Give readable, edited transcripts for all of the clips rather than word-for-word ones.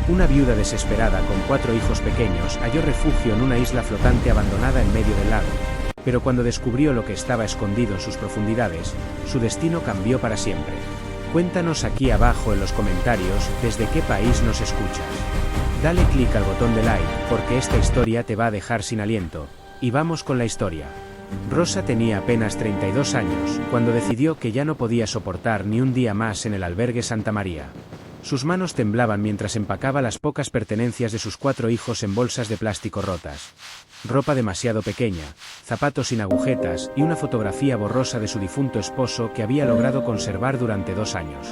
Una viuda desesperada con 4 hijos pequeños halló refugio en una isla flotante abandonada en medio del lago. Pero cuando descubrió lo que estaba escondido en sus profundidades, su destino cambió para siempre. Cuéntanos aquí abajo en los comentarios desde qué país nos escuchas. Dale clic al botón de like porque esta historia te va a dejar sin aliento. Y vamos con la historia. Rosa tenía apenas 32 años cuando decidió que ya no podía soportar ni un día más en el albergue Santa María. Sus manos temblaban mientras empacaba las pocas pertenencias de sus 4 hijos en bolsas de plástico rotas. Ropa demasiado pequeña, zapatos sin agujetas y una fotografía borrosa de su difunto esposo que había logrado conservar durante 2 años.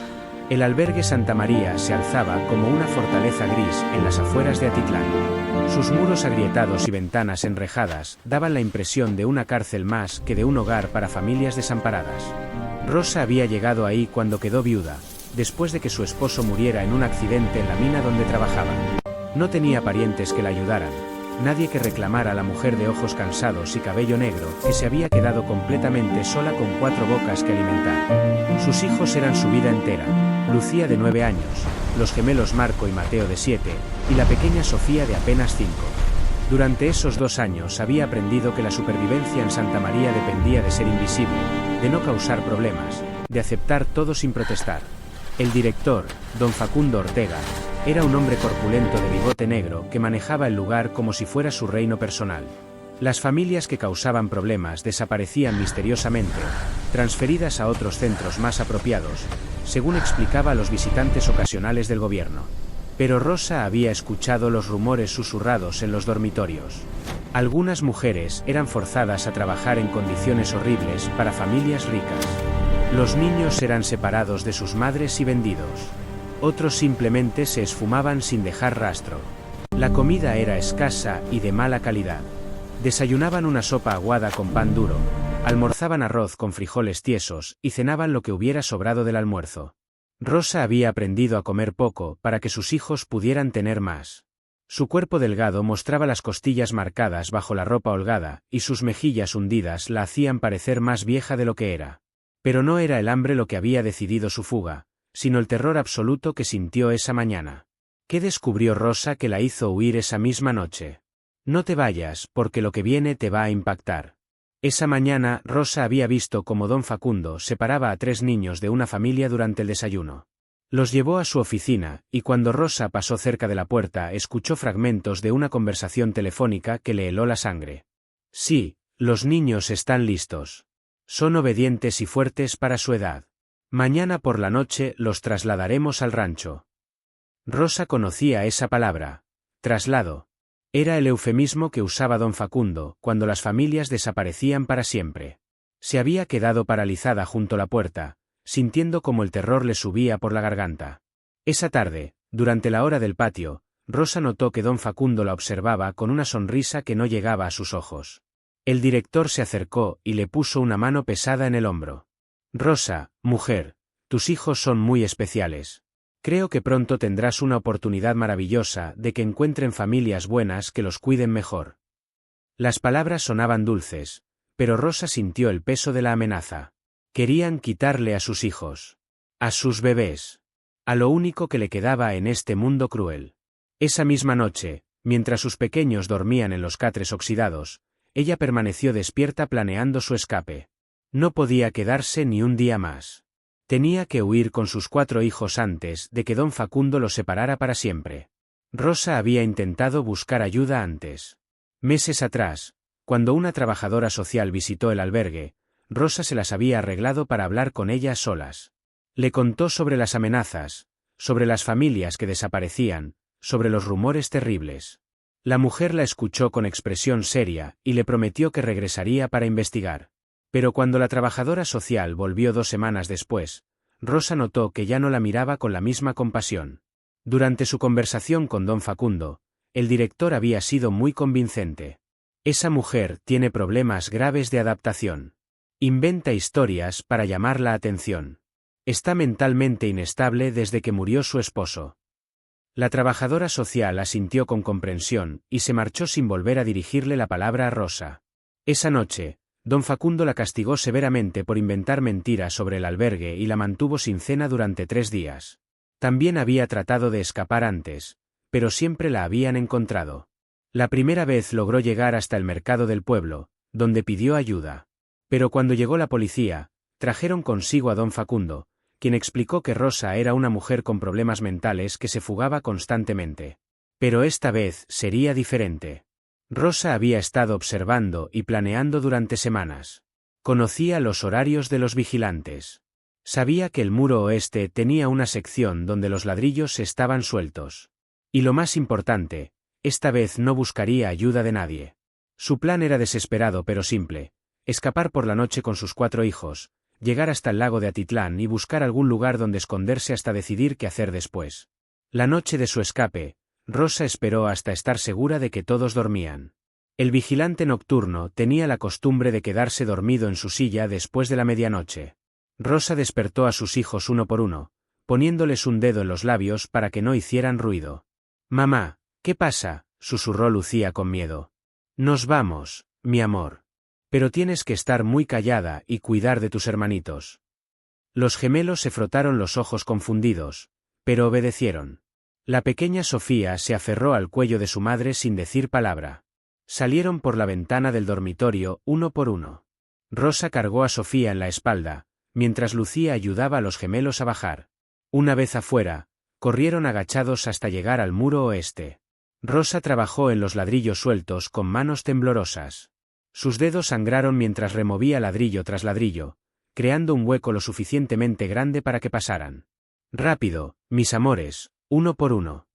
El albergue Santa María se alzaba como una fortaleza gris en las afueras de Atitlán. Sus muros agrietados y ventanas enrejadas daban la impresión de una cárcel más que de un hogar para familias desamparadas. Rosa había llegado ahí cuando quedó viuda, después de que su esposo muriera en un accidente en la mina donde trabajaba. No tenía parientes que la ayudaran, nadie que reclamara a la mujer de ojos cansados y cabello negro que se había quedado completamente sola con 4 bocas que alimentar. Sus hijos eran su vida entera, Lucía de 9 años, los gemelos Marco y Mateo de 7, y la pequeña Sofía de apenas 5. Durante esos 2 años había aprendido que la supervivencia en Santa María dependía de ser invisible, de no causar problemas, de aceptar todo sin protestar. El director, don Facundo Ortega, era un hombre corpulento de bigote negro que manejaba el lugar como si fuera su reino personal. Las familias que causaban problemas desaparecían misteriosamente, transferidas a otros centros más apropiados, según explicaba a los visitantes ocasionales del gobierno. Pero Rosa había escuchado los rumores susurrados en los dormitorios. Algunas mujeres eran forzadas a trabajar en condiciones horribles para familias ricas. Los niños eran separados de sus madres y vendidos. Otros simplemente se esfumaban sin dejar rastro. La comida era escasa y de mala calidad. Desayunaban una sopa aguada con pan duro, almorzaban arroz con frijoles tiesos y cenaban lo que hubiera sobrado del almuerzo. Rosa había aprendido a comer poco para que sus hijos pudieran tener más. Su cuerpo delgado mostraba las costillas marcadas bajo la ropa holgada y sus mejillas hundidas la hacían parecer más vieja de lo que era. Pero no era el hambre lo que había decidido su fuga, sino el terror absoluto que sintió esa mañana. ¿Qué descubrió Rosa que la hizo huir esa misma noche? No te vayas, porque lo que viene te va a impactar. Esa mañana Rosa había visto cómo don Facundo separaba a 3 niños de una familia durante el desayuno. Los llevó a su oficina, y cuando Rosa pasó cerca de la puerta escuchó fragmentos de una conversación telefónica que le heló la sangre. Sí, los niños están listos. Son obedientes y fuertes para su edad. Mañana por la noche los trasladaremos al rancho. Rosa conocía esa palabra. Traslado. Era el eufemismo que usaba don Facundo cuando las familias desaparecían para siempre. Se había quedado paralizada junto a la puerta, sintiendo como el terror le subía por la garganta. Esa tarde, durante la hora del patio, Rosa notó que don Facundo la observaba con una sonrisa que no llegaba a sus ojos. El director se acercó y le puso una mano pesada en el hombro. Rosa, mujer, tus hijos son muy especiales. Creo que pronto tendrás una oportunidad maravillosa de que encuentren familias buenas que los cuiden mejor. Las palabras sonaban dulces, pero Rosa sintió el peso de la amenaza. Querían quitarle a sus hijos. A sus bebés. A lo único que le quedaba en este mundo cruel. Esa misma noche, mientras sus pequeños dormían en los catres oxidados, ella permaneció despierta planeando su escape. No podía quedarse ni un día más. Tenía que huir con sus 4 hijos antes de que don Facundo los separara para siempre. Rosa había intentado buscar ayuda antes. Meses atrás, cuando una trabajadora social visitó el albergue, Rosa se las había arreglado para hablar con ella a solas. Le contó sobre las amenazas, sobre las familias que desaparecían, sobre los rumores terribles. La mujer la escuchó con expresión seria y le prometió que regresaría para investigar. Pero cuando la trabajadora social volvió 2 semanas después, Rosa notó que ya no la miraba con la misma compasión. Durante su conversación con don Facundo, el director había sido muy convincente. Esa mujer tiene problemas graves de adaptación. Inventa historias para llamar la atención. Está mentalmente inestable desde que murió su esposo. La trabajadora social asintió con comprensión y se marchó sin volver a dirigirle la palabra a Rosa. Esa noche, don Facundo la castigó severamente por inventar mentiras sobre el albergue y la mantuvo sin cena durante 3 días. También había tratado de escapar antes, pero siempre la habían encontrado. La primera vez logró llegar hasta el mercado del pueblo, donde pidió ayuda. Pero cuando llegó la policía, trajeron consigo a don Facundo, quien explicó que Rosa era una mujer con problemas mentales que se fugaba constantemente. Pero esta vez sería diferente. Rosa había estado observando y planeando durante semanas. Conocía los horarios de los vigilantes. Sabía que el muro oeste tenía una sección donde los ladrillos estaban sueltos. Y lo más importante, esta vez no buscaría ayuda de nadie. Su plan era desesperado pero simple: escapar por la noche con sus 4 hijos, llegar hasta el lago de Atitlán y buscar algún lugar donde esconderse hasta decidir qué hacer después. La noche de su escape, Rosa esperó hasta estar segura de que todos dormían. El vigilante nocturno tenía la costumbre de quedarse dormido en su silla después de la medianoche. Rosa despertó a sus hijos uno por uno, poniéndoles un dedo en los labios para que no hicieran ruido. «Mamá, ¿qué pasa?», susurró Lucía con miedo. «Nos vamos, mi amor. Pero tienes que estar muy callada y cuidar de tus hermanitos». Los gemelos se frotaron los ojos confundidos, pero obedecieron. La pequeña Sofía se aferró al cuello de su madre sin decir palabra. Salieron por la ventana del dormitorio uno por uno. Rosa cargó a Sofía en la espalda, mientras Lucía ayudaba a los gemelos a bajar. Una vez afuera, corrieron agachados hasta llegar al muro oeste. Rosa trabajó en los ladrillos sueltos con manos temblorosas. Sus dedos sangraron mientras removía ladrillo tras ladrillo, creando un hueco lo suficientemente grande para que pasaran. «Rápido, mis amores, uno por uno».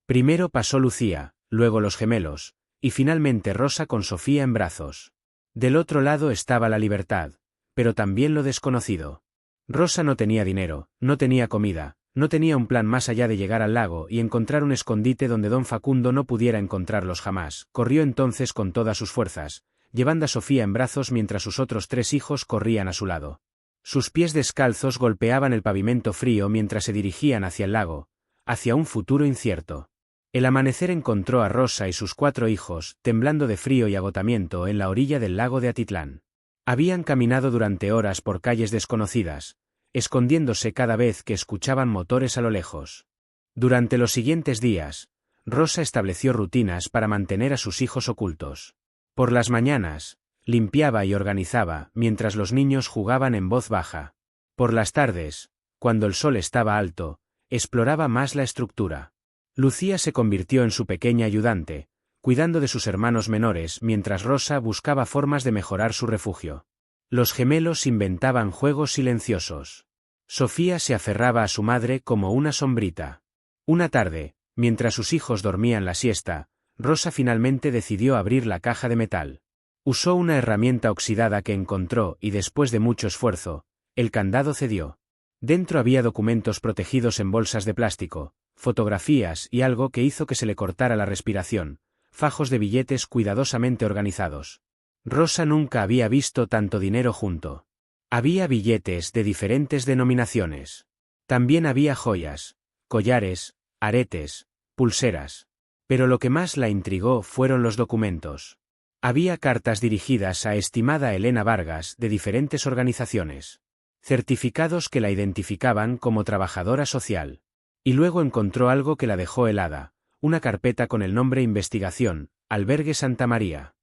Primero pasó Lucía, luego los gemelos, y finalmente Rosa con Sofía en brazos. Del otro lado estaba la libertad, pero también lo desconocido. Rosa no tenía dinero, no tenía comida, no tenía un plan más allá de llegar al lago y encontrar un escondite donde don Facundo no pudiera encontrarlos jamás. Corrió entonces con todas sus fuerzas, llevando a Sofía en brazos mientras sus otros 3 hijos corrían a su lado. Sus pies descalzos golpeaban el pavimento frío mientras se dirigían hacia el lago, hacia un futuro incierto. El amanecer encontró a Rosa y sus 4 hijos, temblando de frío y agotamiento en la orilla del lago de Atitlán. Habían caminado durante horas por calles desconocidas, escondiéndose cada vez que escuchaban motores a lo lejos. Durante los siguientes días, Rosa estableció rutinas para mantener a sus hijos ocultos. Por las mañanas, limpiaba y organizaba mientras los niños jugaban en voz baja. Por las tardes, cuando el sol estaba alto, exploraba más la estructura. Lucía se convirtió en su pequeña ayudante, cuidando de sus hermanos menores mientras Rosa buscaba formas de mejorar su refugio. Los gemelos inventaban juegos silenciosos. Sofía se aferraba a su madre como una sombrita. Una tarde, mientras sus hijos dormían la siesta, Rosa finalmente decidió abrir la caja de metal. Usó una herramienta oxidada que encontró y después de mucho esfuerzo, el candado cedió. Dentro había documentos protegidos en bolsas de plástico, fotografías y algo que hizo que se le cortara la respiración, fajos de billetes cuidadosamente organizados. Rosa nunca había visto tanto dinero junto. Había billetes de diferentes denominaciones. También había joyas, collares, aretes, pulseras. Pero lo que más la intrigó fueron los documentos. Había cartas dirigidas a estimada Elena Vargas de diferentes organizaciones. Certificados que la identificaban como trabajadora social. Y luego encontró algo que la dejó helada, una carpeta con el nombre Investigación, Albergue Santa María.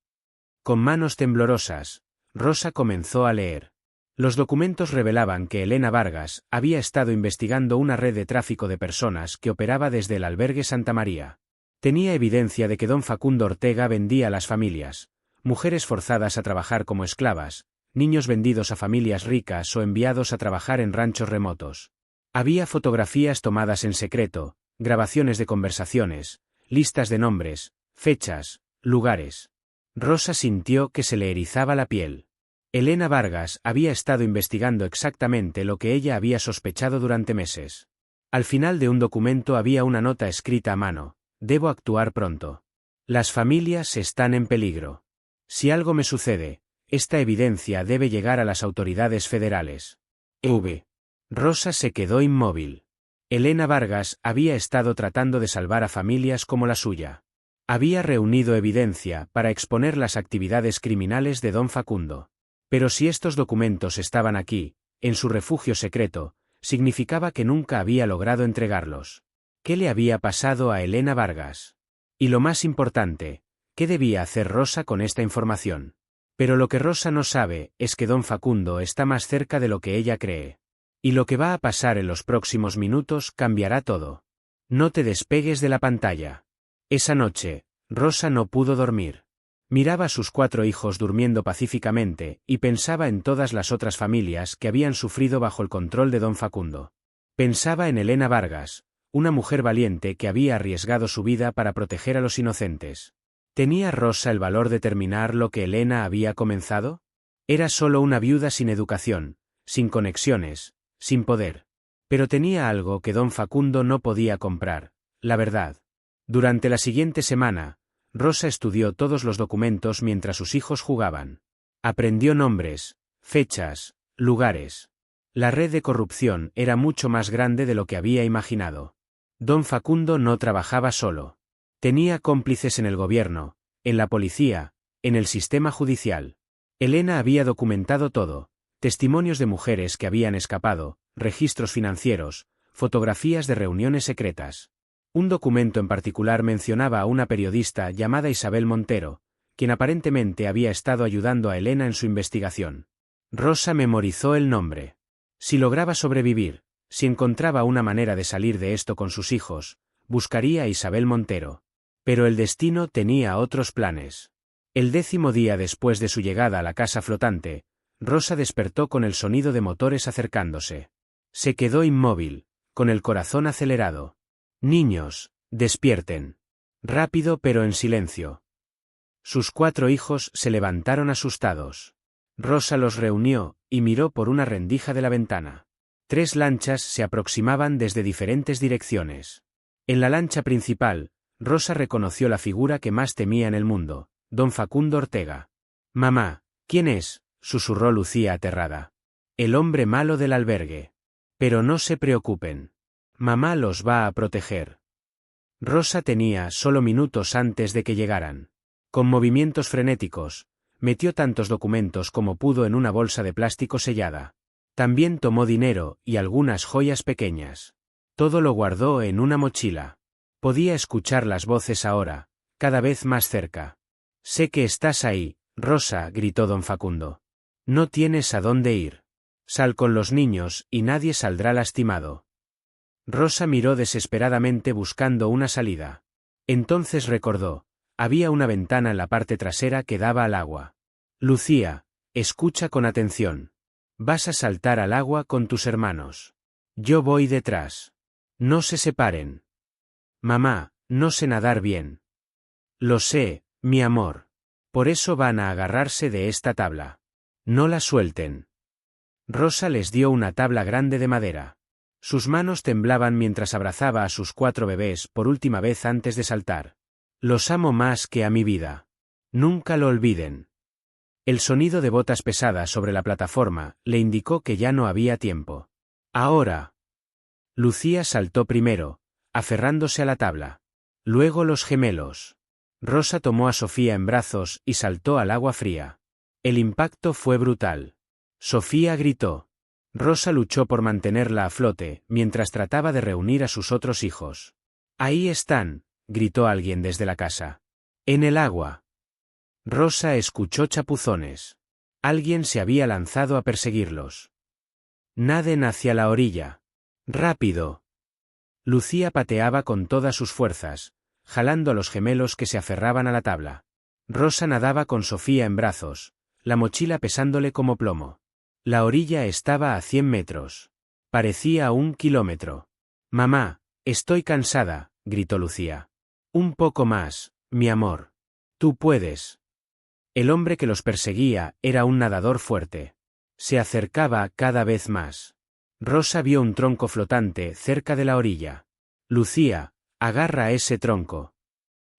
Con manos temblorosas, Rosa comenzó a leer. Los documentos revelaban que Elena Vargas había estado investigando una red de tráfico de personas que operaba desde el Albergue Santa María. Tenía evidencia de que don Facundo Ortega vendía a las familias, mujeres forzadas a trabajar como esclavas, niños vendidos a familias ricas o enviados a trabajar en ranchos remotos. Había fotografías tomadas en secreto, grabaciones de conversaciones, listas de nombres, fechas, lugares. Rosa sintió que se le erizaba la piel. Elena Vargas había estado investigando exactamente lo que ella había sospechado durante meses. Al final de un documento había una nota escrita a mano: «Debo actuar pronto. Las familias están en peligro. Si algo me sucede, esta evidencia debe llegar a las autoridades federales». Rosa se quedó inmóvil. Elena Vargas había estado tratando de salvar a familias como la suya. Había reunido evidencia para exponer las actividades criminales de don Facundo. Pero si estos documentos estaban aquí, en su refugio secreto, significaba que nunca había logrado entregarlos. ¿Qué le había pasado a Elena Vargas? Y lo más importante, ¿qué debía hacer Rosa con esta información? Pero lo que Rosa no sabe es que don Facundo está más cerca de lo que ella cree. Y lo que va a pasar en los próximos minutos cambiará todo. No te despegues de la pantalla. Esa noche, Rosa no pudo dormir. Miraba a sus 4 hijos durmiendo pacíficamente y pensaba en todas las otras familias que habían sufrido bajo el control de don Facundo. Pensaba en Elena Vargas, una mujer valiente que había arriesgado su vida para proteger a los inocentes. ¿Tenía Rosa el valor de terminar lo que Elena había comenzado? Era solo una viuda sin educación, sin conexiones, sin poder. Pero tenía algo que don Facundo no podía comprar, la verdad. Durante la siguiente semana, Rosa estudió todos los documentos mientras sus hijos jugaban. Aprendió nombres, fechas, lugares. La red de corrupción era mucho más grande de lo que había imaginado. Don Facundo no trabajaba solo. Tenía cómplices en el gobierno, en la policía, en el sistema judicial. Elena había documentado todo: testimonios de mujeres que habían escapado, registros financieros, fotografías de reuniones secretas. Un documento en particular mencionaba a una periodista llamada Isabel Montero, quien aparentemente había estado ayudando a Elena en su investigación. Rosa memorizó el nombre. Si lograba sobrevivir, si encontraba una manera de salir de esto con sus hijos, buscaría a Isabel Montero. Pero el destino tenía otros planes. El 10º día después de su llegada a la casa flotante, Rosa despertó con el sonido de motores acercándose. Se quedó inmóvil, con el corazón acelerado. Niños, despierten. Rápido pero en silencio. Sus 4 hijos se levantaron asustados. Rosa los reunió y miró por una rendija de la ventana. 3 lanchas se aproximaban desde diferentes direcciones. En la lancha principal, Rosa reconoció la figura que más temía en el mundo, don Facundo Ortega. «Mamá, ¿quién es?», susurró Lucía aterrada. «El hombre malo del albergue. Pero no se preocupen. Mamá los va a proteger». Rosa tenía solo minutos antes de que llegaran. Con movimientos frenéticos, metió tantos documentos como pudo en una bolsa de plástico sellada. También tomó dinero y algunas joyas pequeñas. Todo lo guardó en una mochila. Podía escuchar las voces ahora, cada vez más cerca. «Sé que estás ahí, Rosa», gritó don Facundo. «No tienes a dónde ir. Sal con los niños y nadie saldrá lastimado». Rosa miró desesperadamente buscando una salida. Entonces recordó: había una ventana en la parte trasera que daba al agua. «Lucía, escucha con atención. Vas a saltar al agua con tus hermanos. Yo voy detrás. No se separen». «Mamá, no sé nadar bien». «Lo sé, mi amor. Por eso van a agarrarse de esta tabla. No la suelten». Rosa les dio una tabla grande de madera. Sus manos temblaban mientras abrazaba a sus 4 bebés por última vez antes de saltar. «Los amo más que a mi vida. Nunca lo olviden». El sonido de botas pesadas sobre la plataforma le indicó que ya no había tiempo. «Ahora». Lucía saltó primero, aferrándose a la tabla. Luego los gemelos. Rosa tomó a Sofía en brazos y saltó al agua fría. El impacto fue brutal. Sofía gritó. Rosa luchó por mantenerla a flote mientras trataba de reunir a sus otros hijos. «Ahí están», gritó alguien desde la casa. «En el agua». Rosa escuchó chapuzones. Alguien se había lanzado a perseguirlos. «Naden hacia la orilla. Rápido». Lucía pateaba con todas sus fuerzas, jalando a los gemelos que se aferraban a la tabla. Rosa nadaba con Sofía en brazos, la mochila pesándole como plomo. La orilla estaba a 100 metros. Parecía 1 kilómetro. «Mamá, estoy cansada», gritó Lucía. «Un poco más, mi amor. Tú puedes». El hombre que los perseguía era un nadador fuerte. Se acercaba cada vez más. Rosa vio un tronco flotante cerca de la orilla. «Lucía, agarra ese tronco».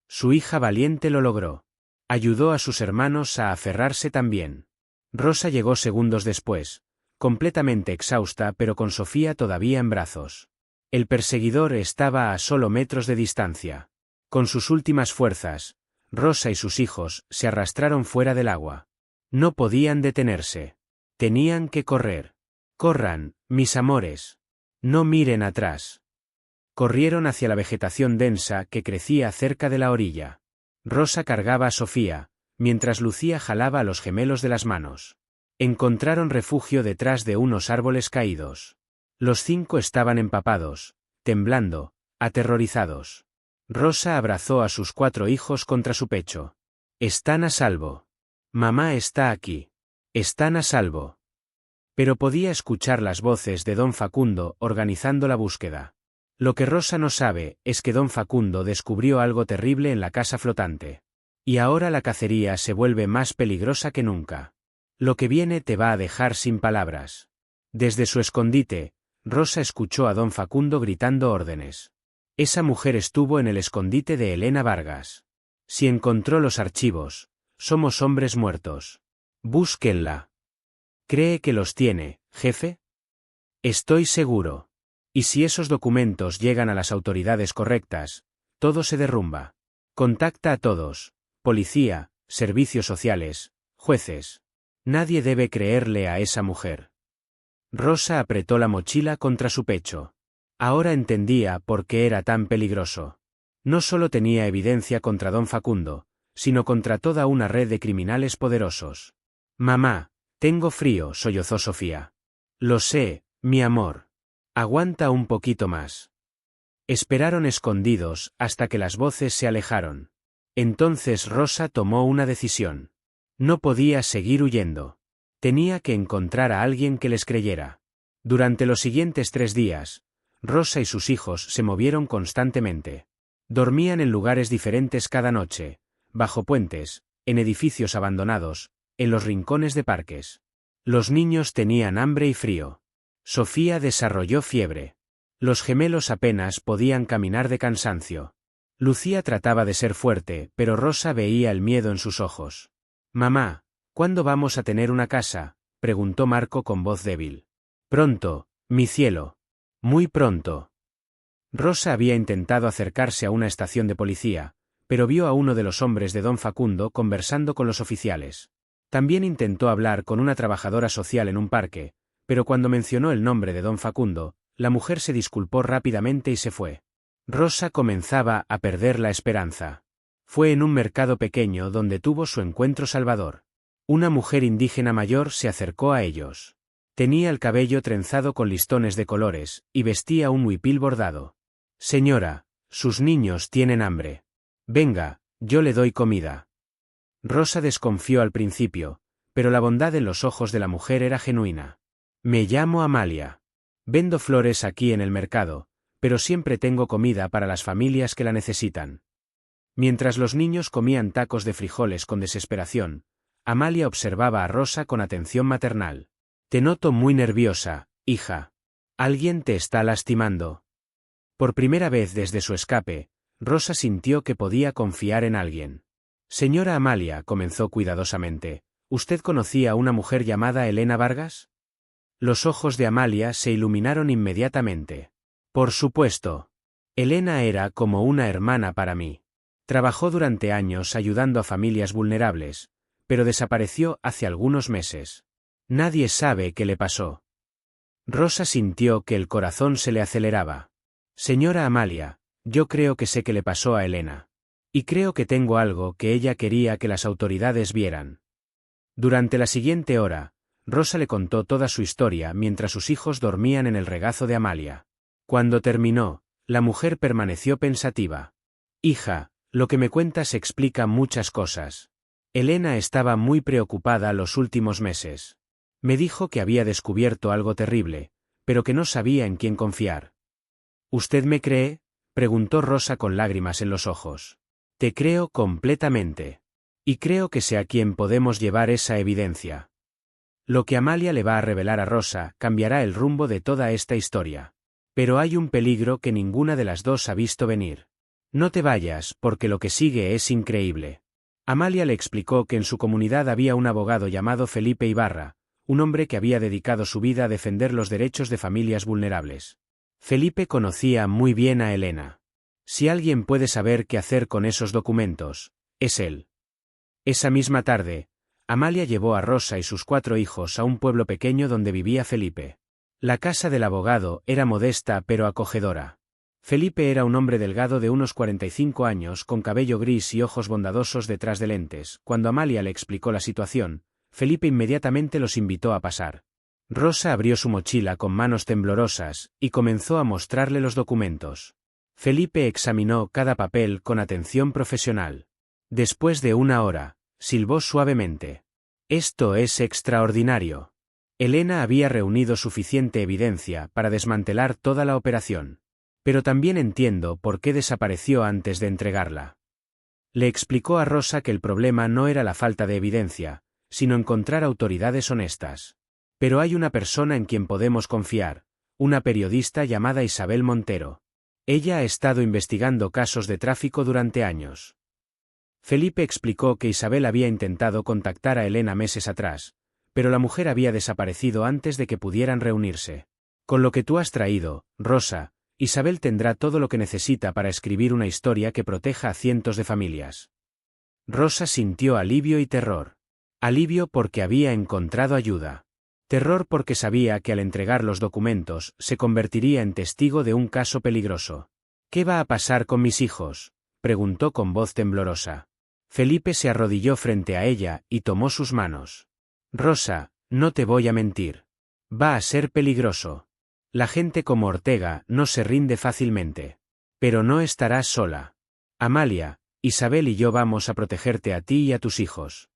Su hija valiente lo logró. Ayudó a sus hermanos a aferrarse también. Rosa llegó segundos después, completamente exhausta pero con Sofía todavía en brazos. El perseguidor estaba a solo metros de distancia. Con sus últimas fuerzas, Rosa y sus hijos se arrastraron fuera del agua. No podían detenerse. Tenían que correr. «Corran, mis amores. No miren atrás». Corrieron hacia la vegetación densa que crecía cerca de la orilla. Rosa cargaba a Sofía, mientras Lucía jalaba a los gemelos de las manos. Encontraron refugio detrás de unos árboles caídos. Los 5 estaban empapados, temblando, aterrorizados. Rosa abrazó a sus 4 hijos contra su pecho. «Están a salvo. Mamá está aquí. Están a salvo». Pero podía escuchar las voces de don Facundo organizando la búsqueda. Lo que Rosa no sabe es que don Facundo descubrió algo terrible en la casa flotante. Y ahora la cacería se vuelve más peligrosa que nunca. Lo que viene te va a dejar sin palabras. Desde su escondite, Rosa escuchó a don Facundo gritando órdenes. Esa mujer estuvo en el escondite de Elena Vargas. Si encontró los archivos, somos hombres muertos. Búsquenla. ¿Cree que los tiene, jefe? Estoy seguro. Y si esos documentos llegan a las autoridades correctas, todo se derrumba. Contacta a todos, policía, servicios sociales, jueces. Nadie debe creerle a esa mujer. Rosa apretó la mochila contra su pecho. Ahora entendía por qué era tan peligroso. No solo tenía evidencia contra don Facundo, sino contra toda una red de criminales poderosos. Mamá, tengo frío, sollozó Sofía. Lo sé, mi amor. Aguanta un poquito más. Esperaron escondidos hasta que las voces se alejaron. Entonces Rosa tomó una decisión. No podía seguir huyendo. Tenía que encontrar a alguien que les creyera. Durante los siguientes 3 días, Rosa y sus hijos se movieron constantemente. Dormían en lugares diferentes cada noche, bajo puentes, en edificios abandonados, en los rincones de parques. Los niños tenían hambre y frío. Sofía desarrolló fiebre. Los gemelos apenas podían caminar de cansancio. Lucía trataba de ser fuerte, pero Rosa veía el miedo en sus ojos. «Mamá, ¿cuándo vamos a tener una casa?», preguntó Marco con voz débil. «Pronto, mi cielo. Muy pronto». Rosa había intentado acercarse a una estación de policía, pero vio a uno de los hombres de don Facundo conversando con los oficiales. También intentó hablar con una trabajadora social en un parque, pero cuando mencionó el nombre de don Facundo, la mujer se disculpó rápidamente y se fue. Rosa comenzaba a perder la esperanza. Fue en un mercado pequeño donde tuvo su encuentro salvador. Una mujer indígena mayor se acercó a ellos. Tenía el cabello trenzado con listones de colores, y vestía un huipil bordado. «Señora, sus niños tienen hambre. Venga, yo le doy comida». Rosa desconfió al principio, pero la bondad en los ojos de la mujer era genuina. «Me llamo Amalia. Vendo flores aquí en el mercado, pero siempre tengo comida para las familias que la necesitan». Mientras los niños comían tacos de frijoles con desesperación, Amalia observaba a Rosa con atención maternal. «Te noto muy nerviosa, hija. ¿Alguien te está lastimando?» Por primera vez desde su escape, Rosa sintió que podía confiar en alguien. «Señora Amalia», comenzó cuidadosamente, «¿usted conocía a una mujer llamada Elena Vargas?» Los ojos de Amalia se iluminaron inmediatamente. «Por supuesto. Elena era como una hermana para mí. Trabajó durante años ayudando a familias vulnerables, pero desapareció hace algunos meses. Nadie sabe qué le pasó». Rosa sintió que el corazón se le aceleraba. «Señora Amalia, yo creo que sé qué le pasó a Elena. Y creo que tengo algo que ella quería que las autoridades vieran». Durante la siguiente hora, Rosa le contó toda su historia mientras sus hijos dormían en el regazo de Amalia. Cuando terminó, la mujer permaneció pensativa. «Hija, lo que me cuentas explica muchas cosas. Elena estaba muy preocupada los últimos meses. Me dijo que había descubierto algo terrible, pero que no sabía en quién confiar». «¿Usted me cree?», preguntó Rosa con lágrimas en los ojos. «Te creo completamente. Y creo que sé a quién podemos llevar esa evidencia». Lo que Amalia le va a revelar a Rosa cambiará el rumbo de toda esta historia. Pero hay un peligro que ninguna de las dos ha visto venir. «No te vayas, porque lo que sigue es increíble». Amalia le explicó que en su comunidad había un abogado llamado Felipe Ibarra, un hombre que había dedicado su vida a defender los derechos de familias vulnerables. Felipe conocía muy bien a Elena. Si alguien puede saber qué hacer con esos documentos, es él. Esa misma tarde, Amalia llevó a Rosa y sus 4 hijos a un pueblo pequeño donde vivía Felipe. La casa del abogado era modesta pero acogedora. Felipe era un hombre delgado de unos 45 años con cabello gris y ojos bondadosos detrás de lentes. Cuando Amalia le explicó la situación, Felipe inmediatamente los invitó a pasar. Rosa abrió su mochila con manos temblorosas y comenzó a mostrarle los documentos. Felipe examinó cada papel con atención profesional. Después de una hora, silbó suavemente. «Esto es extraordinario». Elena había reunido suficiente evidencia para desmantelar toda la operación. Pero también entiendo por qué desapareció antes de entregarla. Le explicó a Rosa que el problema no era la falta de evidencia, sino encontrar autoridades honestas. Pero hay una persona en quien podemos confiar, una periodista llamada Isabel Montero. Ella ha estado investigando casos de tráfico durante años. Felipe explicó que Isabel había intentado contactar a Elena meses atrás, pero la mujer había desaparecido antes de que pudieran reunirse. Con lo que tú has traído, Rosa, Isabel tendrá todo lo que necesita para escribir una historia que proteja a cientos de familias. Rosa sintió alivio y terror. Alivio porque había encontrado ayuda. Terror porque sabía que al entregar los documentos se convertiría en testigo de un caso peligroso. «¿Qué va a pasar con mis hijos?», preguntó con voz temblorosa. Felipe se arrodilló frente a ella y tomó sus manos. «Rosa, no te voy a mentir. Va a ser peligroso. La gente como Ortega no se rinde fácilmente. Pero no estarás sola. Amalia, Isabel y yo vamos a protegerte a ti y a tus hijos».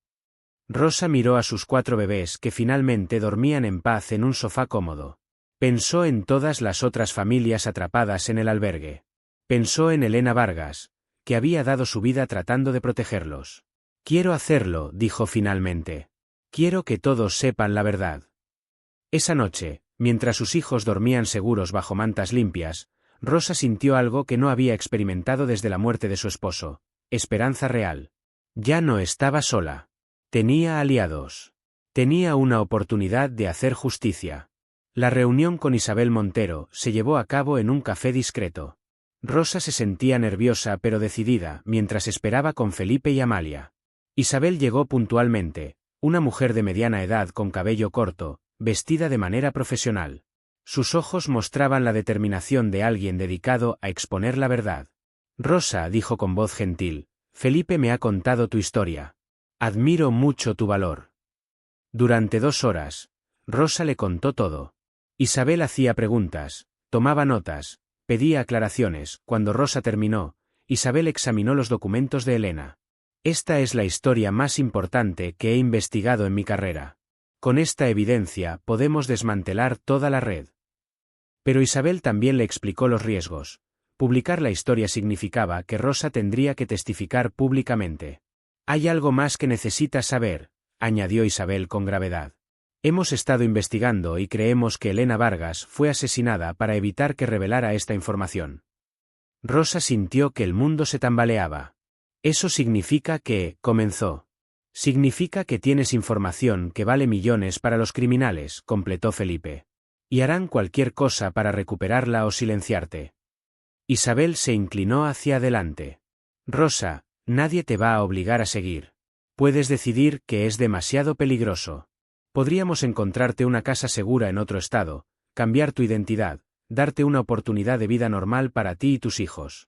Rosa miró a sus 4 bebés que finalmente dormían en paz en un sofá cómodo. Pensó en todas las otras familias atrapadas en el albergue. Pensó en Elena Vargas, que había dado su vida tratando de protegerlos. «Quiero hacerlo», dijo finalmente. «Quiero que todos sepan la verdad». Esa noche, mientras sus hijos dormían seguros bajo mantas limpias, Rosa sintió algo que no había experimentado desde la muerte de su esposo: esperanza real. Ya no estaba sola. Tenía aliados. Tenía una oportunidad de hacer justicia. La reunión con Isabel Montero se llevó a cabo en un café discreto. Rosa se sentía nerviosa pero decidida mientras esperaba con Felipe y Amalia. Isabel llegó puntualmente, una mujer de mediana edad con cabello corto, vestida de manera profesional. Sus ojos mostraban la determinación de alguien dedicado a exponer la verdad. «Rosa», dijo con voz gentil, «Felipe me ha contado tu historia. Admiro mucho tu valor». Durante 2 horas, Rosa le contó todo. Isabel hacía preguntas, tomaba notas, pedía aclaraciones. Cuando Rosa terminó, Isabel examinó los documentos de Elena. «Esta es la historia más importante que he investigado en mi carrera. Con esta evidencia podemos desmantelar toda la red». Pero Isabel también le explicó los riesgos. Publicar la historia significaba que Rosa tendría que testificar públicamente. «Hay algo más que necesitas saber», añadió Isabel con gravedad. «Hemos estado investigando y creemos que Elena Vargas fue asesinada para evitar que revelara esta información». Rosa sintió que el mundo se tambaleaba. «Eso significa que», comenzó. «Significa que tienes información que vale millones para los criminales», completó Felipe. «Y harán cualquier cosa para recuperarla o silenciarte». Isabel se inclinó hacia adelante. «Rosa, nadie te va a obligar a seguir. Puedes decidir que es demasiado peligroso. Podríamos encontrarte una casa segura en otro estado, cambiar tu identidad, darte una oportunidad de vida normal para ti y tus hijos».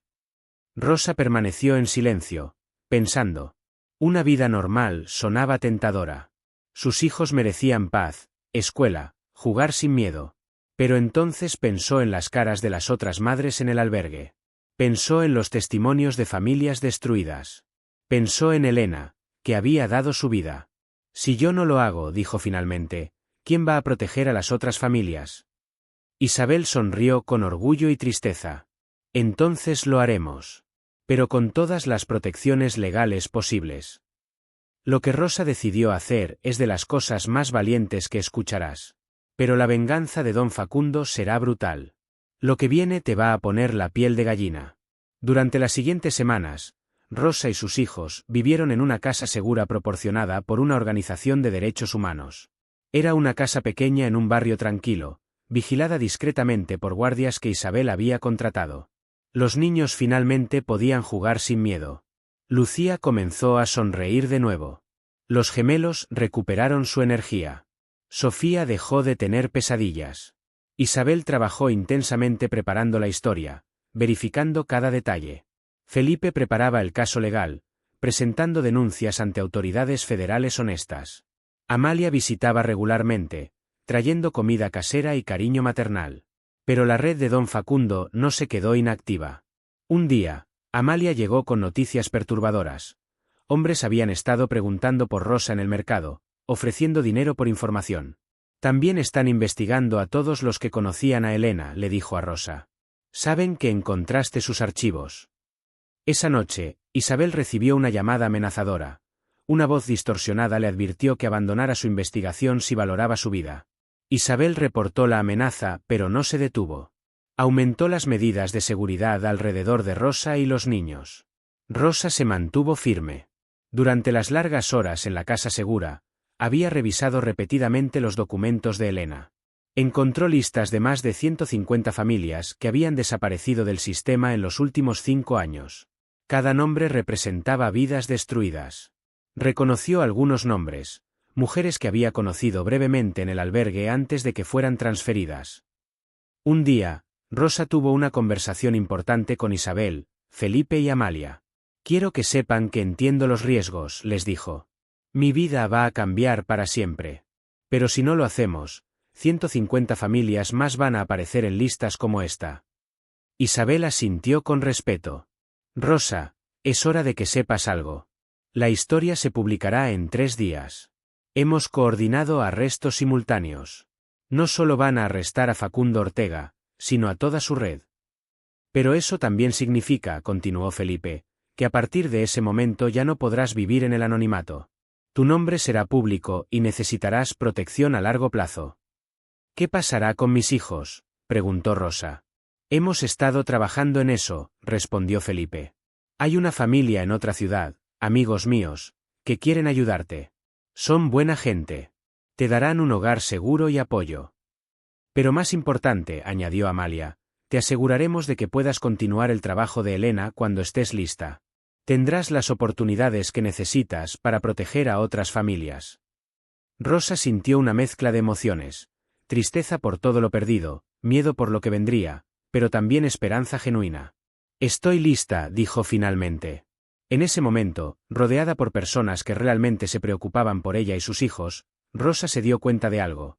Rosa permaneció en silencio, pensando. Una vida normal sonaba tentadora. Sus hijos merecían paz, escuela, jugar sin miedo. Pero entonces pensó en las caras de las otras madres en el albergue. Pensó en los testimonios de familias destruidas. Pensó en Elena, que había dado su vida. «Si yo no lo hago», dijo finalmente, «¿quién va a proteger a las otras familias?». Isabel sonrió con orgullo y tristeza. «Entonces lo haremos. Pero con todas las protecciones legales posibles». Lo que Rosa decidió hacer es de las cosas más valientes que escucharás. Pero la venganza de don Facundo será brutal. Lo que viene te va a poner la piel de gallina. Durante las siguientes semanas, Rosa y sus hijos vivieron en una casa segura proporcionada por una organización de derechos humanos. Era una casa pequeña en un barrio tranquilo, vigilada discretamente por guardias que Isabel había contratado. Los niños finalmente podían jugar sin miedo. Lucía comenzó a sonreír de nuevo. Los gemelos recuperaron su energía. Sofía dejó de tener pesadillas. Isabel trabajó intensamente preparando la historia, verificando cada detalle. Felipe preparaba el caso legal, presentando denuncias ante autoridades federales honestas. Amalia visitaba regularmente, trayendo comida casera y cariño maternal. Pero la red de don Facundo no se quedó inactiva. Un día, Amalia llegó con noticias perturbadoras. Hombres habían estado preguntando por Rosa en el mercado, ofreciendo dinero por información. También están investigando a todos los que conocían a Elena, le dijo a Rosa. Saben que encontraste sus archivos. Esa noche, Isabel recibió una llamada amenazadora. Una voz distorsionada le advirtió que abandonara su investigación si valoraba su vida. Isabel reportó la amenaza, pero no se detuvo. Aumentó las medidas de seguridad alrededor de Rosa y los niños. Rosa se mantuvo firme. Durante las largas horas en la casa segura, había revisado repetidamente los documentos de Elena. Encontró listas de más de 150 familias que habían desaparecido del sistema en los últimos 5 años. Cada nombre representaba vidas destruidas. Reconoció algunos nombres, mujeres que había conocido brevemente en el albergue antes de que fueran transferidas. Un día, Rosa tuvo una conversación importante con Isabel, Felipe y Amalia. Quiero que sepan que entiendo los riesgos, les dijo. Mi vida va a cambiar para siempre. Pero si no lo hacemos, 150 familias más van a aparecer en listas como esta. Isabel asintió con respeto. Rosa, es hora de que sepas algo. La historia se publicará en 3 días. Hemos coordinado arrestos simultáneos. No solo van a arrestar a Facundo Ortega, sino a toda su red. Pero eso también significa, continuó Felipe, que a partir de ese momento ya no podrás vivir en el anonimato. Tu nombre será público y necesitarás protección a largo plazo. ¿Qué pasará con mis hijos?, preguntó Rosa. Hemos estado trabajando en eso, respondió Felipe. Hay una familia en otra ciudad, amigos míos, que quieren ayudarte. Son buena gente. Te darán un hogar seguro y apoyo. Pero más importante, añadió Amalia, te aseguraremos de que puedas continuar el trabajo de Elena cuando estés lista. Tendrás las oportunidades que necesitas para proteger a otras familias. Rosa sintió una mezcla de emociones, tristeza por todo lo perdido, miedo por lo que vendría, pero también esperanza genuina. Estoy lista, dijo finalmente. En ese momento, rodeada por personas que realmente se preocupaban por ella y sus hijos, Rosa se dio cuenta de algo.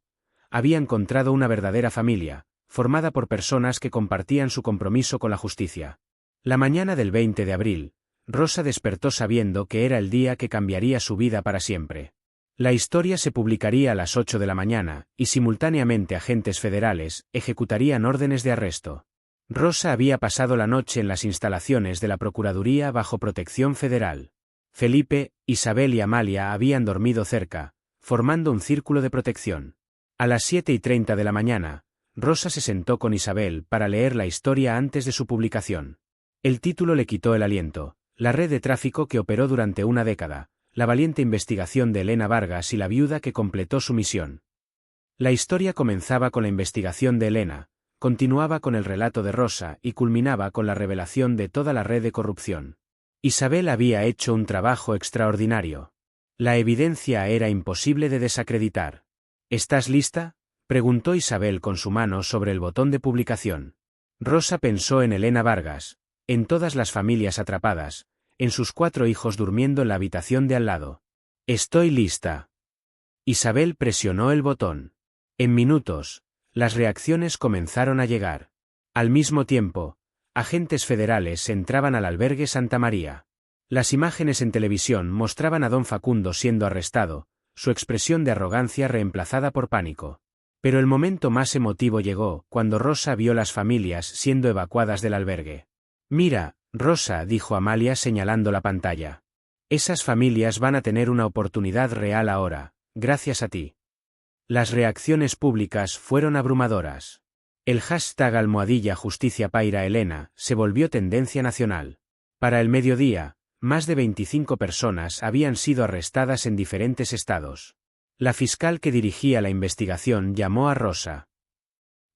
Había encontrado una verdadera familia, formada por personas que compartían su compromiso con la justicia. La mañana del 20 de abril, Rosa despertó sabiendo que era el día que cambiaría su vida para siempre. La historia se publicaría a las 8 de la mañana, y simultáneamente agentes federales ejecutarían órdenes de arresto. Rosa había pasado la noche en las instalaciones de la Procuraduría bajo protección federal. Felipe, Isabel y Amalia habían dormido cerca, formando un círculo de protección. A las 7:30 de la mañana, Rosa se sentó con Isabel para leer la historia antes de su publicación. El título le quitó el aliento: la red de tráfico que operó durante una década, la valiente investigación de Elena Vargas y la viuda que completó su misión. La historia comenzaba con la investigación de Elena, continuaba con el relato de Rosa y culminaba con la revelación de toda la red de corrupción. Isabel había hecho un trabajo extraordinario. La evidencia era imposible de desacreditar. ¿Estás lista?, preguntó Isabel con su mano sobre el botón de publicación. Rosa pensó en Elena Vargas, en todas las familias atrapadas, en sus 4 hijos durmiendo en la habitación de al lado. Estoy lista. Isabel presionó el botón. En minutos, las reacciones comenzaron a llegar. Al mismo tiempo, agentes federales entraban al albergue Santa María. Las imágenes en televisión mostraban a don Facundo siendo arrestado, su expresión de arrogancia reemplazada por pánico. Pero el momento más emotivo llegó cuando Rosa vio las familias siendo evacuadas del albergue. Mira, Rosa, dijo Amalia señalando la pantalla. Esas familias van a tener una oportunidad real ahora, gracias a ti. Las reacciones públicas fueron abrumadoras. El hashtag #JusticiaPairaElena se volvió tendencia nacional. Para el mediodía, más de 25 personas habían sido arrestadas en diferentes estados. La fiscal que dirigía la investigación llamó a Rosa.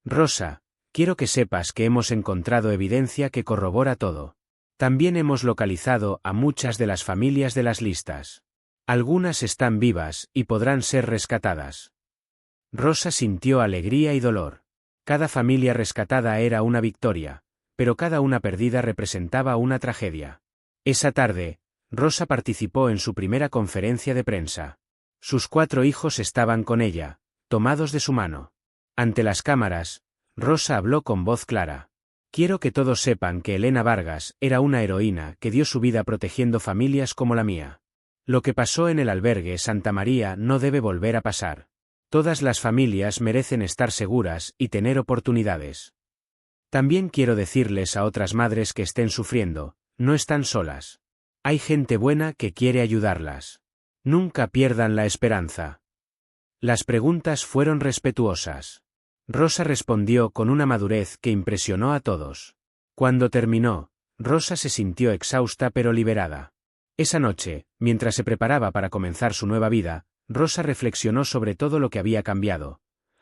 Rosa, quiero que sepas que hemos encontrado evidencia que corrobora todo. También hemos localizado a muchas de las familias de las listas. Algunas están vivas y podrán ser rescatadas. Rosa sintió alegría y dolor. Cada familia rescatada era una victoria, pero cada una perdida representaba una tragedia. Esa tarde, Rosa participó en su primera conferencia de prensa. Sus 4 hijos estaban con ella, tomados de su mano. Ante las cámaras, Rosa habló con voz clara. Quiero que todos sepan que Elena Vargas era una heroína que dio su vida protegiendo familias como la mía. Lo que pasó en el albergue Santa María no debe volver a pasar. Todas las familias merecen estar seguras y tener oportunidades. También quiero decirles a otras madres que estén sufriendo, no están solas. Hay gente buena que quiere ayudarlas. Nunca pierdan la esperanza. Las preguntas fueron respetuosas. Rosa respondió con una madurez que impresionó a todos. Cuando terminó, Rosa se sintió exhausta pero liberada. Esa noche, mientras se preparaba para comenzar su nueva vida, Rosa reflexionó sobre todo lo que había cambiado.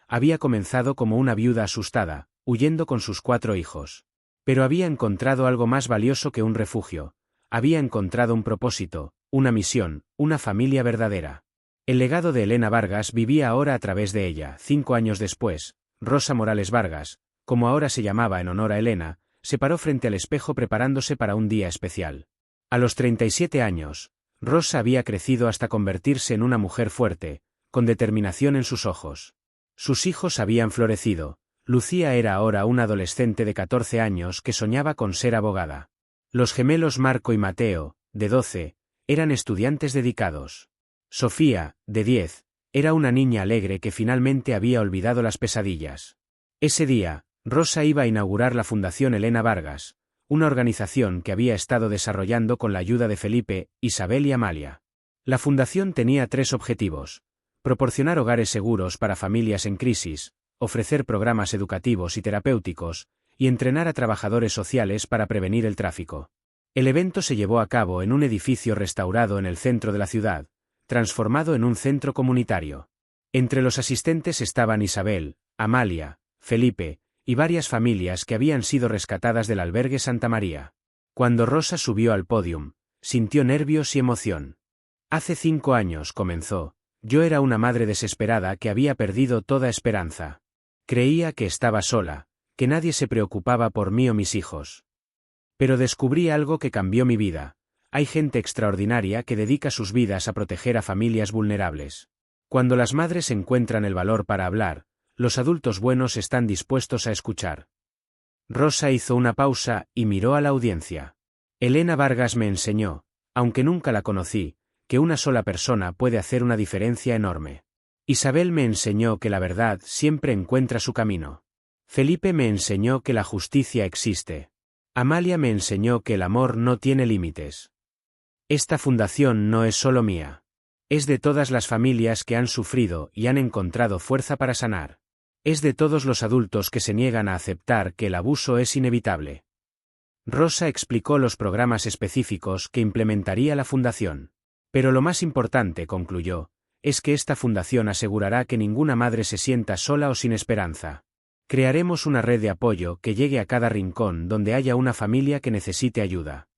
Había comenzado como una viuda asustada, huyendo con sus 4 hijos. Pero había encontrado algo más valioso que un refugio. Había encontrado un propósito, una misión, una familia verdadera. El legado de Elena Vargas vivía ahora a través de ella. 5 años después, Rosa Morales Vargas, como ahora se llamaba en honor a Elena, se paró frente al espejo preparándose para un día especial. A los 37 años, Rosa había crecido hasta convertirse en una mujer fuerte, con determinación en sus ojos. Sus hijos habían florecido. Lucía era ahora una adolescente de 14 años que soñaba con ser abogada. Los gemelos Marco y Mateo, de 12, eran estudiantes dedicados. Sofía, de 10, era una niña alegre que finalmente había olvidado las pesadillas. Ese día, Rosa iba a inaugurar la Fundación Elena Vargas, una organización que había estado desarrollando con la ayuda de Felipe, Isabel y Amalia. La fundación tenía 3 objetivos: proporcionar hogares seguros para familias en crisis, ofrecer programas educativos y terapéuticos, y entrenar a trabajadores sociales para prevenir el tráfico. El evento se llevó a cabo en un edificio restaurado en el centro de la ciudad, transformado en un centro comunitario. Entre los asistentes estaban Isabel, Amalia, Felipe, y varias familias que habían sido rescatadas del albergue Santa María. Cuando Rosa subió al pódium, sintió nervios y emoción. Hace 5 años, comenzó, yo era una madre desesperada que había perdido toda esperanza. Creía que estaba sola, que nadie se preocupaba por mí o mis hijos. Pero descubrí algo que cambió mi vida. Hay gente extraordinaria que dedica sus vidas a proteger a familias vulnerables. Cuando las madres encuentran el valor para hablar, los adultos buenos están dispuestos a escuchar. Rosa hizo una pausa y miró a la audiencia. Elena Vargas me enseñó, aunque nunca la conocí, que una sola persona puede hacer una diferencia enorme. Isabel me enseñó que la verdad siempre encuentra su camino. Felipe me enseñó que la justicia existe. Amalia me enseñó que el amor no tiene límites. Esta fundación no es solo mía. Es de todas las familias que han sufrido y han encontrado fuerza para sanar. Es de todos los adultos que se niegan a aceptar que el abuso es inevitable. Rosa explicó los programas específicos que implementaría la fundación. Pero lo más importante, concluyó, es que esta fundación asegurará que ninguna madre se sienta sola o sin esperanza. Crearemos una red de apoyo que llegue a cada rincón donde haya una familia que necesite ayuda.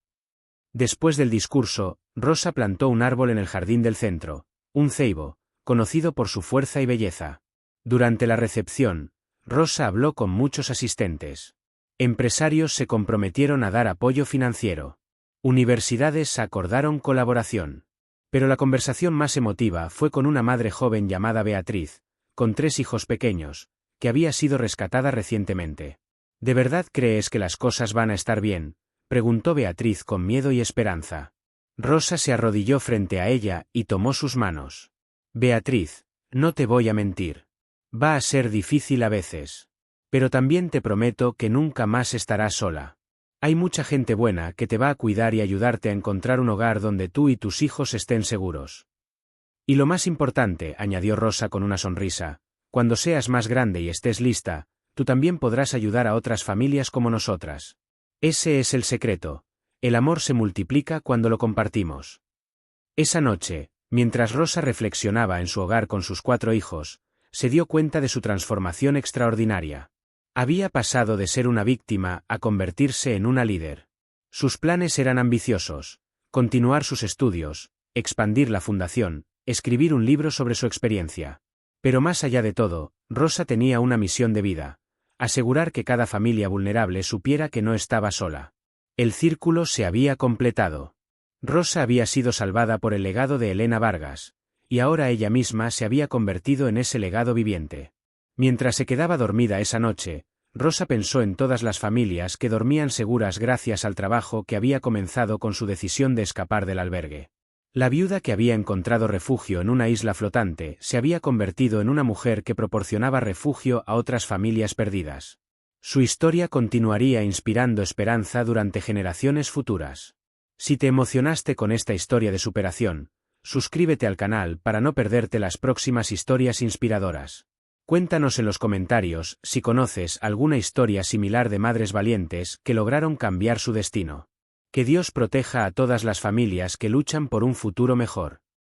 Después del discurso, Rosa plantó un árbol en el jardín del centro, un ceibo, conocido por su fuerza y belleza. Durante la recepción, Rosa habló con muchos asistentes. Empresarios se comprometieron a dar apoyo financiero. Universidades acordaron colaboración. Pero la conversación más emotiva fue con una madre joven llamada Beatriz, con 3 hijos pequeños, que había sido rescatada recientemente. ¿De verdad crees que las cosas van a estar bien?, preguntó Beatriz con miedo y esperanza. Rosa se arrodilló frente a ella y tomó sus manos. Beatriz, no te voy a mentir. Va a ser difícil a veces. Pero también te prometo que nunca más estarás sola. Hay mucha gente buena que te va a cuidar y ayudarte a encontrar un hogar donde tú y tus hijos estén seguros. Y lo más importante, añadió Rosa con una sonrisa, cuando seas más grande y estés lista, tú también podrás ayudar a otras familias como nosotras. Ese es el secreto. El amor se multiplica cuando lo compartimos. Esa noche, mientras Rosa reflexionaba en su hogar con sus 4 hijos, se dio cuenta de su transformación extraordinaria. Había pasado de ser una víctima a convertirse en una líder. Sus planes eran ambiciosos: continuar sus estudios, expandir la fundación, escribir un libro sobre su experiencia. Pero más allá de todo, Rosa tenía una misión de vida: Asegurar que cada familia vulnerable supiera que no estaba sola. El círculo se había completado. Rosa había sido salvada por el legado de Elena Vargas, y ahora ella misma se había convertido en ese legado viviente. Mientras se quedaba dormida esa noche, Rosa pensó en todas las familias que dormían seguras gracias al trabajo que había comenzado con su decisión de escapar del albergue. La viuda que había encontrado refugio en una isla flotante se había convertido en una mujer que proporcionaba refugio a otras familias perdidas. Su historia continuaría inspirando esperanza durante generaciones futuras. Si te emocionaste con esta historia de superación, suscríbete al canal para no perderte las próximas historias inspiradoras. Cuéntanos en los comentarios si conoces alguna historia similar de madres valientes que lograron cambiar su destino. Que Dios proteja a todas las familias que luchan por un futuro mejor.